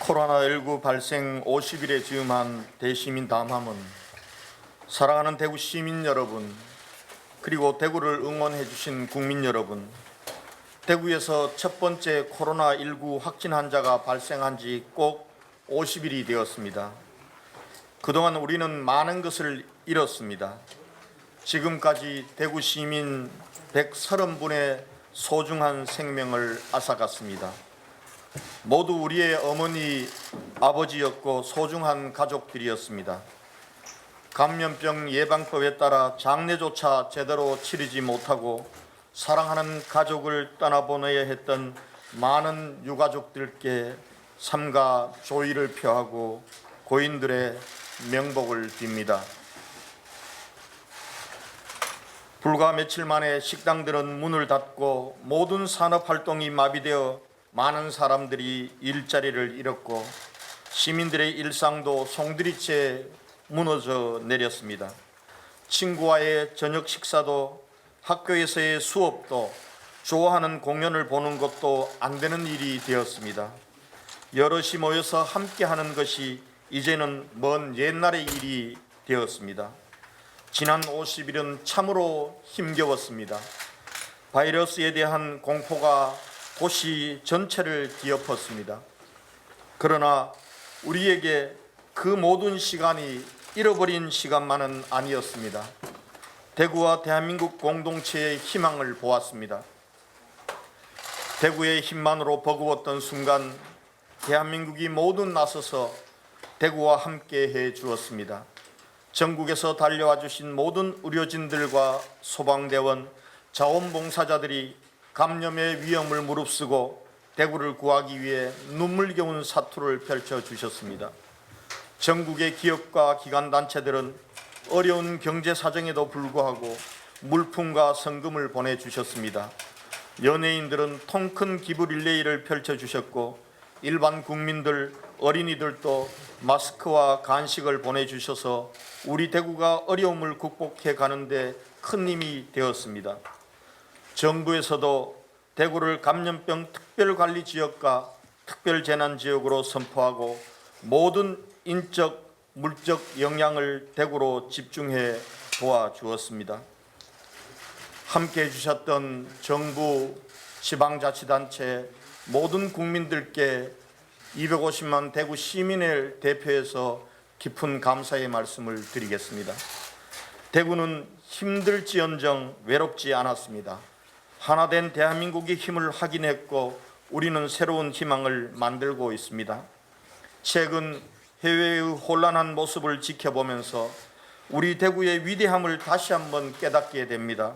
코로나19 발생 50일에 즈음한 대시민 담화문, 사랑하는 대구 시민 여러분, 그리고 대구를 응원해 주신 국민 여러분, 대구에서 첫 번째 코로나19 확진 환자가 발생한 지 꼭 50일이 되었습니다. 그동안 우리는 많은 것을 잃었습니다. 지금까지 대구 시민 130분의 소중한 생명을 앗아갔습니다. 모두 우리의 어머니, 아버지였고 소중한 가족들이었습니다. 감염병 예방법에 따라 장례조차 제대로 치르지 못하고 사랑하는 가족을 떠나보내야 했던 많은 유가족들께 삼가 조의를 표하고 고인들의 명복을 빕니다. 불과 며칠 만에 식당들은 문을 닫고 모든 산업활동이 마비되어 많은 사람들이 일자리를 잃었고 시민들의 일상도 송두리째 무너져 내렸습니다. 친구와의 저녁 식사도 학교에서의 수업도 좋아하는 공연을 보는 것도 안 되는 일이 되었습니다. 여럿이 모여서 함께하는 것이 이제는 먼 옛날의 일이 되었습니다. 지난 50일은 참으로 힘겨웠습니다. 바이러스에 대한 공포가 도시 전체를 뒤엎었습니다. 그러나 우리에게 그 모든 시간이 잃어버린 시간만은 아니었습니다. 대구와 대한민국 공동체의 희망을 보았습니다. 대구의 힘만으로 버거웠던 순간 대한민국이 모두 나서서 대구와 함께 해 주었습니다. 전국에서 달려와 주신 모든 의료진들과 소방대원, 자원봉사자들이 감염의 위험을 무릅쓰고 대구를 구하기 위해 눈물겨운 사투를 펼쳐주셨습니다. 전국의 기업과 기관단체들은 어려운 경제 사정에도 불구하고 물품과 성금을 보내주셨습니다. 연예인들은 통큰 기부 릴레이를 펼쳐주셨고 일반 국민들, 어린이들도 마스크와 간식을 보내주셔서 우리 대구가 어려움을 극복해 가는데 큰 힘이 되었습니다. 정부에서도 대구를 감염병 특별관리지역과 특별재난지역으로 선포하고 모든 인적, 물적 역량을 대구로 집중해 도와주었습니다. 함께해 주셨던 정부, 지방자치단체, 모든 국민들께 250만 대구 시민을 대표해서 깊은 감사의 말씀을 드리겠습니다. 대구는 힘들지언정 외롭지 않았습니다. 하나된 대한민국의 힘을 확인했고 우리는 새로운 희망을 만들고 있습니다. 최근 해외의 혼란한 모습을 지켜보면서 우리 대구의 위대함을 다시 한번 깨닫게 됩니다.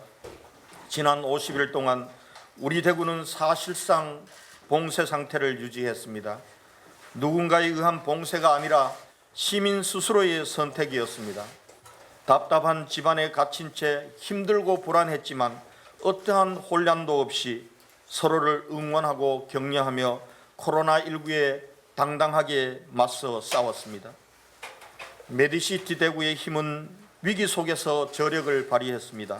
지난 50일 동안 우리 대구는 사실상 봉쇄 상태를 유지했습니다. 누군가에 의한 봉쇄가 아니라 시민 스스로의 선택이었습니다. 답답한 집안에 갇힌 채 힘들고 불안했지만 어떠한 혼란도 없이 서로를 응원하고 격려하며 코로나19에 당당하게 맞서 싸웠습니다. 메디시티 대구의 힘은 위기 속에서 저력을 발휘했습니다.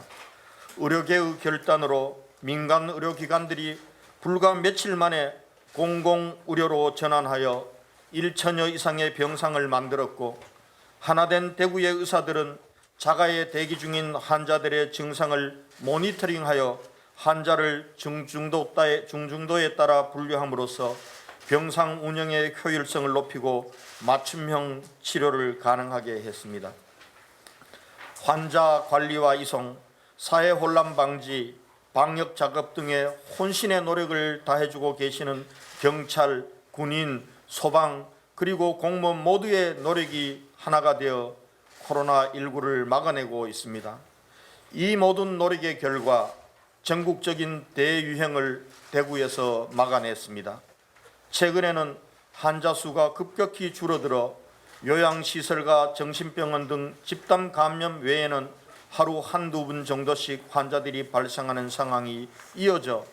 의료계의 결단으로 민간 의료기관들이 불과 며칠 만에 공공의료로 전환하여 1천여 이상의 병상을 만들었고 하나된 대구의 의사들은 자가에 대기 중인 환자들의 증상을 모니터링하여 환자를 중증도에 따라 분류함으로써 병상 운영의 효율성을 높이고 맞춤형 치료를 가능하게 했습니다. 환자 관리와 이송, 사회 혼란 방지, 방역 작업 등의 혼신의 노력을 다해주고 계시는 경찰, 군인, 소방 그리고 공무원 모두의 노력이 하나가 되어 코로나19를 막아내고 있습니다. 이 모든 노력의 결과 전국적인 대유행을 대구에서 막아냈습니다. 최근에는 환자 수가 급격히 줄어들어 요양시설과 정신병원 등 집단 감염 외에는 하루 한두 분 정도씩 환자들이 발생하는 상황이 이어져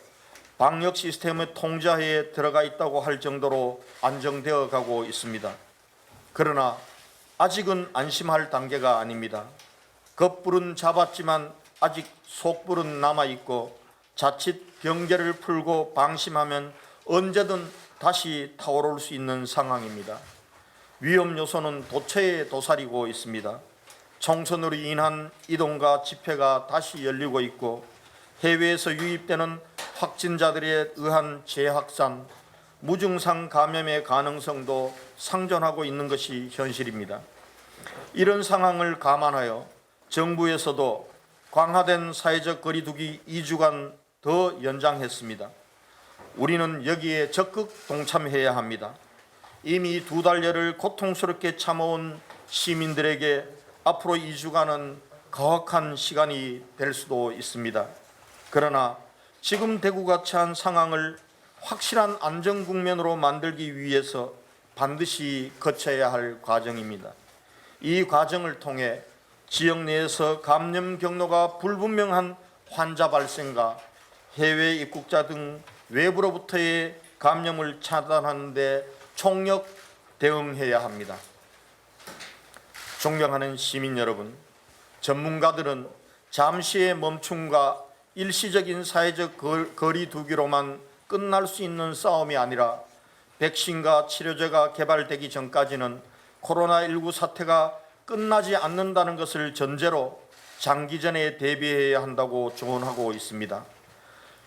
방역 시스템의 통제하에 들어가 있다고 할 정도로 안정되어 가고 있습니다. 그러나 아직은 안심할 단계가 아닙니다. 겉불은 잡았지만 아직 속불은 남아있고 자칫 경계를 풀고 방심하면 언제든 다시 타오를 수 있는 상황입니다. 위험 요소는 도처에 도사리고 있습니다. 총선으로 인한 이동과 집회가 다시 열리고 있고 해외에서 유입되는 확진자들에 의한 재확산, 무증상 감염의 가능성도 상존하고 있는 것이 현실입니다. 이런 상황을 감안하여 정부에서도 강화된 사회적 거리두기 2주간 더 연장했습니다. 우리는 여기에 적극 동참해야 합니다. 이미 2달여를 고통스럽게 참아온 시민들에게 앞으로 2주간은 가혹한 시간이 될 수도 있습니다. 그러나 지금 대구가 처한 상황을 확실한 안정 국면으로 만들기 위해서 반드시 거쳐야 할 과정입니다. 이 과정을 통해 지역 내에서 감염 경로가 불분명한 환자 발생과 해외 입국자 등 외부로부터의 감염을 차단하는 데 총력 대응해야 합니다. 존경하는 시민 여러분, 전문가들은 잠시의 멈춤과 일시적인 사회적 거리두기로만 끝날 수 있는 싸움이 아니라 백신과 치료제가 개발되기 전까지는 코로나19 사태가 끝나지 않는다는 것을 전제로 장기전에 대비해야 한다고 조언하고 있습니다.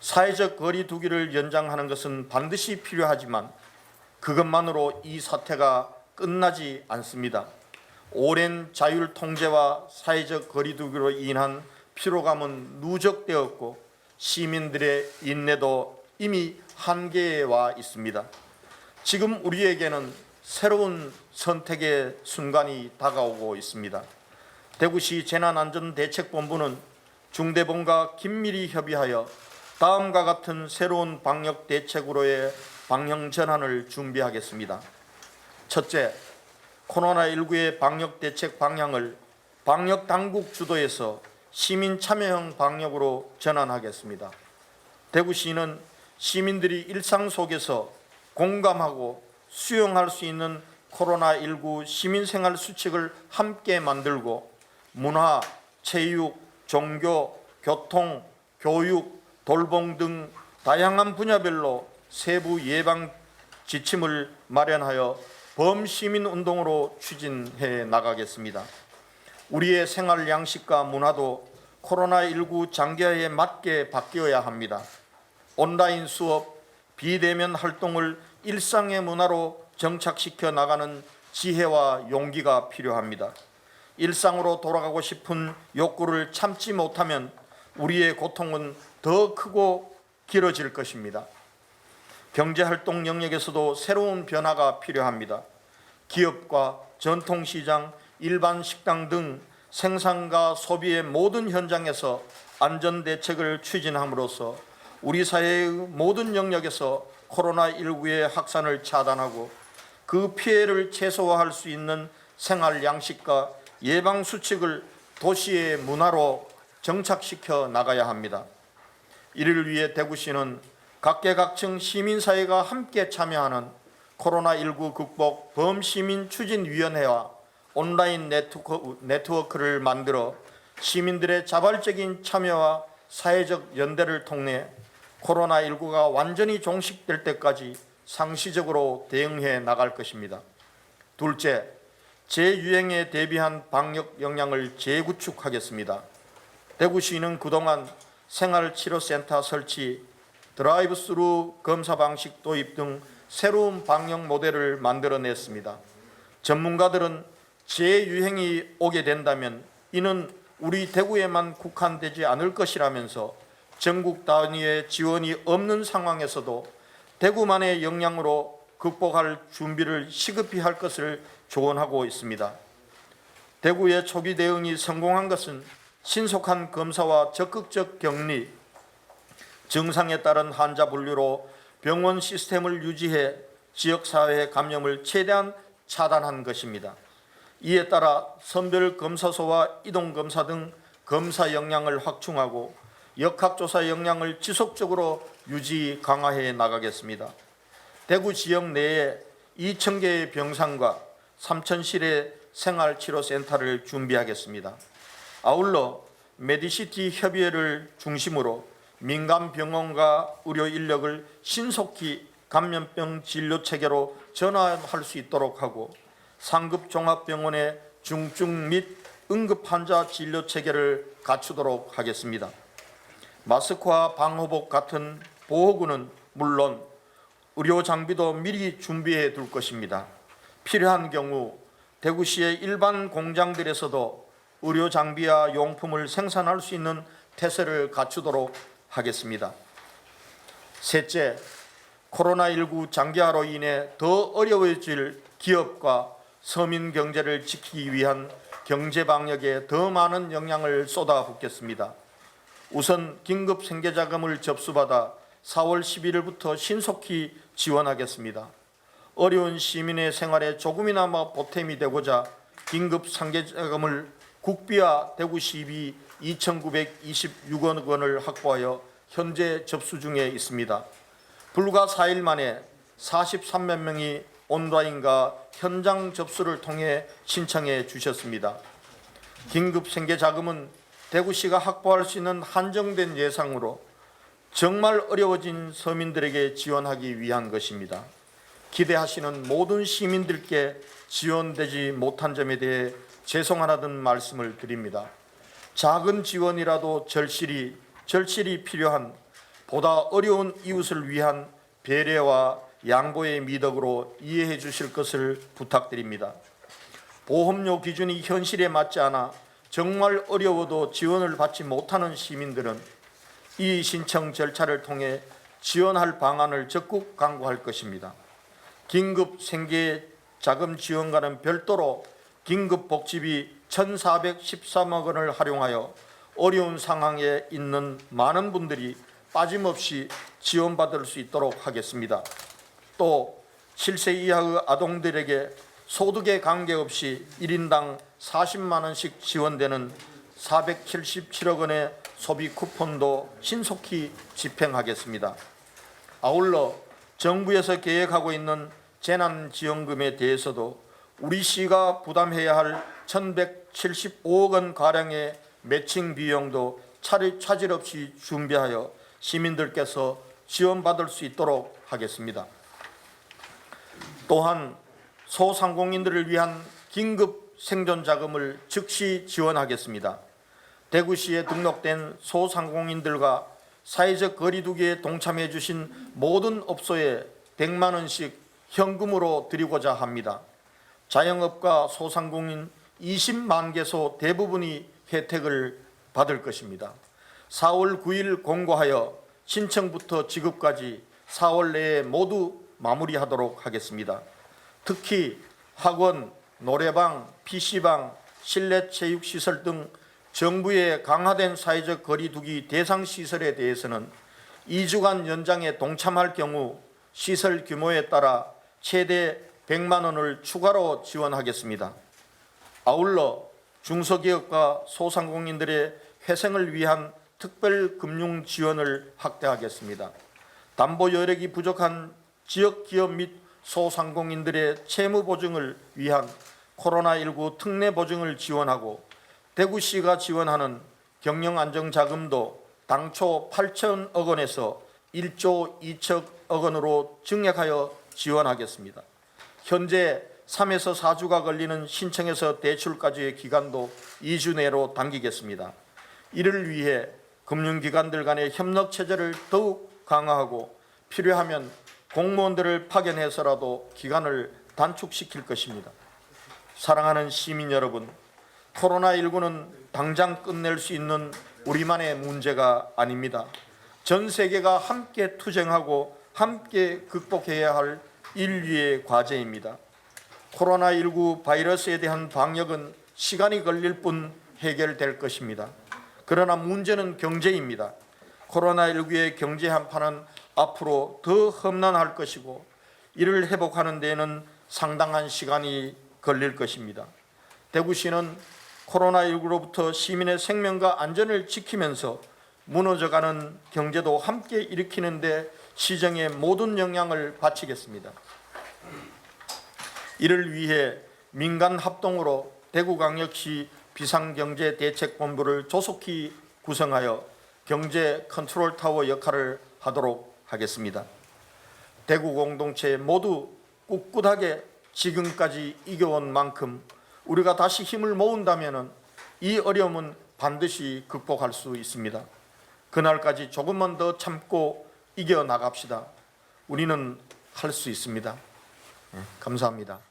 사회적 거리두기를 연장하는 것은 반드시 필요하지만 그것만으로 이 사태가 끝나지 않습니다. 오랜 자율 통제와 사회적 거리두기로 인한 피로감은 누적되었고 시민들의 인내도 이미 한계에 와 있습니다. 지금 우리에게는 새로운 선택의 순간이 다가오고 있습니다. 대구시 재난안전대책본부는 중대본과 긴밀히 협의하여 다음과 같은 새로운 방역 대책으로의 방향 전환을 준비하겠습니다. 첫째, 코로나19의 방역 대책 방향을 방역 당국 주도에서 시민 참여형 방역으로 전환하겠습니다. 대구시는 시민들이 일상 속에서 공감하고 수용할 수 있는 코로나19 시민생활 수칙을 함께 만들고 문화, 체육, 종교, 교통, 교육, 돌봄 등 다양한 분야별로 세부 예방 지침을 마련하여 범시민운동으로 추진해 나가겠습니다. 우리의 생활 양식과 문화도 코로나19 장기화에 맞게 바뀌어야 합니다. 온라인 수업, 비대면 활동을 일상의 문화로 정착시켜 나가는 지혜와 용기가 필요합니다. 일상으로 돌아가고 싶은 욕구를 참지 못하면 우리의 고통은 더 크고 길어질 것입니다. 경제활동 영역에서도 새로운 변화가 필요합니다. 기업과 전통시장, 일반 식당 등 생산과 소비의 모든 현장에서 안전대책을 추진함으로써 우리 사회의 모든 영역에서 코로나19의 확산을 차단하고 그 피해를 최소화할 수 있는 생활 양식과 예방 수칙을 도시의 문화로 정착시켜 나가야 합니다. 이를 위해 대구시는 각계각층 시민사회가 함께 참여하는 코로나19 극복 범시민추진위원회와 온라인 네트워크를 만들어 시민들의 자발적인 참여와 사회적 연대를 통해 코로나19가 완전히 종식될 때까지 상시적으로 대응해 나갈 것입니다. 둘째, 재유행에 대비한 방역 역량을 재구축하겠습니다. 대구시는 그동안 생활치료센터 설치, 드라이브스루 검사 방식 도입 등 새로운 방역 모델을 만들어냈습니다. 전문가들은 재유행이 오게 된다면 이는 우리 대구에만 국한되지 않을 것이라면서 전국 단위의 지원이 없는 상황에서도 대구만의 역량으로 극복할 준비를 시급히 할 것을 조언하고 있습니다. 대구의 초기 대응이 성공한 것은 신속한 검사와 적극적 격리, 증상에 따른 환자 분류로 병원 시스템을 유지해 지역사회의 감염을 최대한 차단한 것입니다. 이에 따라 선별검사소와 이동검사 등 검사 역량을 확충하고 역학조사 역량을 지속적으로 유지 강화해 나가겠습니다. 대구 지역 내에 2,000개의 병상과 3,000실의 생활치료센터를 준비하겠습니다. 아울러 메디시티 협의회를 중심으로 민간 병원과 의료 인력을 신속히 감염병 진료 체계로 전환할 수 있도록 하고 상급 종합병원의 중증 및 응급 환자 진료 체계를 갖추도록 하겠습니다. 마스크와 방호복 같은 보호구는 물론 의료 장비도 미리 준비해 둘 것입니다. 필요한 경우 대구시의 일반 공장들에서도 의료 장비와 용품을 생산할 수 있는 태세를 갖추도록 하겠습니다. 셋째, 코로나19 장기화로 인해 더 어려워질 기업과 서민 경제를 지키기 위한 경제 방역에 더 많은 영향을 쏟아붓겠습니다. 우선 긴급 생계자금을 접수받아 4월 11일부터 신속히 지원하겠습니다. 어려운 시민의 생활에 조금이나마 보탬이 되고자 긴급 생계자금을 국비와 대구시비 2,926억 원을 확보하여 현재 접수 중에 있습니다. 불과 4일 만에 43만 명이 온라인과 현장 접수를 통해 신청해 주셨습니다. 긴급 생계자금은 대구시가 확보할 수 있는 한정된 예산으로 정말 어려워진 서민들에게 지원하기 위한 것입니다. 기대하시는 모든 시민들께 지원되지 못한 점에 대해 죄송하다는 말씀을 드립니다. 작은 지원이라도 절실히 필요한 보다 어려운 이웃을 위한 배려와 양보의 미덕으로 이해해 주실 것을 부탁드립니다. 보험료 기준이 현실에 맞지 않아 정말 어려워도 지원을 받지 못하는 시민들은 이 신청 절차를 통해 지원할 방안을 적극 강구할 것입니다. 긴급 생계자금 지원과는 별도로 긴급복지비 1,413억 원을 활용하여 어려운 상황에 있는 많은 분들이 빠짐없이 지원받을 수 있도록 하겠습니다. 또 7세 이하의 아동들에게 소득에 관계없이 1인당 40만 원씩 지원되는 477억 원의 소비 쿠폰도 신속히 집행하겠습니다. 아울러 정부에서 계획하고 있는 재난지원금에 대해서도 우리 시가 부담해야 할 1,175억 원 가량의 매칭 비용도 차질 없이 준비하여 시민들께서 지원받을 수 있도록 하겠습니다. 또한 소상공인들을 위한 긴급 생존 자금을 즉시 지원하겠습니다. 대구시에 등록된 소상공인들과 사회적 거리 두기에 동참해 주신 모든 업소에 100만 원씩 현금으로 드리고자 합니다. 자영업과 소상공인 20만 개소 대부분이 혜택을 받을 것입니다. 4월 9일 공고하여 신청부터 지급까지 4월 내에 모두 마무리하도록 하겠습니다. 특히 학원, 노래방, PC방, 실내 체육시설 등 정부의 강화된 사회적 거리 두기 대상 시설에 대해서는 2주간 연장에 동참할 경우 시설 규모에 따라 최대 100만 원을 추가로 지원하겠습니다. 아울러 중소기업과 소상공인들의 회생을 위한 특별 금융 지원을 확대하겠습니다. 담보 여력이 부족한 지역기업 및 소상공인들의 채무 보증을 위한 코로나19 특례 보증을 지원하고 대구시가 지원하는 경영안정자금도 당초 8천억 원에서 1조 2천억 원으로 증액하여 지원하겠습니다. 현재 3에서 4주가 걸리는 신청에서 대출까지의 기간도 2주 내로 당기겠습니다. 이를 위해 금융기관들 간의 협력 체제를 더욱 강화하고 필요하면 공무원들을 파견해서라도 기간을 단축시킬 것입니다. 사랑하는 시민 여러분, 코로나19는 당장 끝낼 수 있는 우리만의 문제가 아닙니다. 전 세계가 함께 투쟁하고 함께 극복해야 할 인류의 과제입니다. 코로나19 바이러스에 대한 방역은 시간이 걸릴 뿐 해결될 것입니다. 그러나 문제는 경제입니다. 코로나19의 경제 한파는 앞으로 더 험난할 것이고 이를 회복하는 데에는 상당한 시간이 걸릴 것입니다. 대구시는 코로나19로부터 시민의 생명과 안전을 지키면서 무너져가는 경제도 함께 일으키는 데 시정의 모든 역량을 바치겠습니다. 이를 위해 민간 합동으로 대구광역시 비상경제대책본부를 조속히 구성하여 경제 컨트롤타워 역할을 하도록 하겠습니다. 대구 공동체 모두 꿋꿋하게 지금까지 이겨온 만큼 우리가 다시 힘을 모은다면 이 어려움은 반드시 극복할 수 있습니다. 그날까지 조금만 더 참고 이겨나갑시다. 우리는 할 수 있습니다. 감사합니다.